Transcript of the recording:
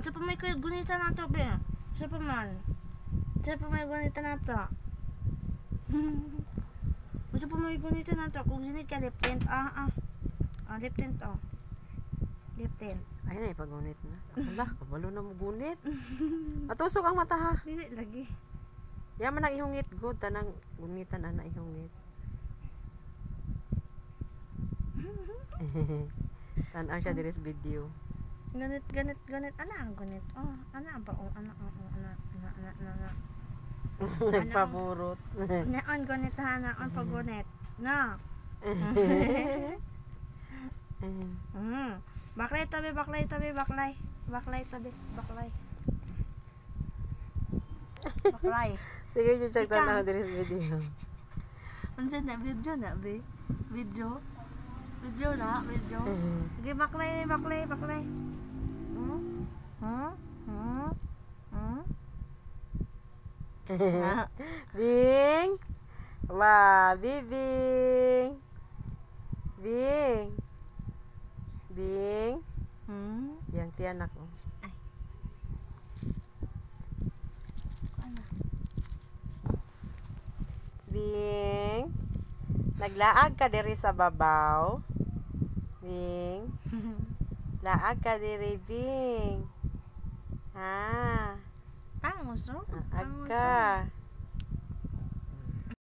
Unsa pa may gunita nato be? Unsa pa man? Unsa pa may gunita nato? Unsa pa may gunita nato? Kung ginit ka lip tint, lip tint Lip tint. Ay na ipagunit na. Ala, kabalo na mo gunit. Matusok ang mata ha. Dili lagi. Yaman ang ihungit good tanang gunitan ana ihungit. Tan-aw siya diri sa video. Ganit. Ana ang gunit. Ana ang pa. Ana. Nagpaburot. Naon gunit ha, naon pagunit. Na. Baklay tabi. Sige, yung check na diri sa video. Unsa na video na be? Video na. Sige, baklay. Bing. Wah, Bing. Yang tianak oh. Ay. Bing. Naglaag ka diri sa babaw. Bing. Laag ka diri, Bing. Ha. Ang uso? Agka.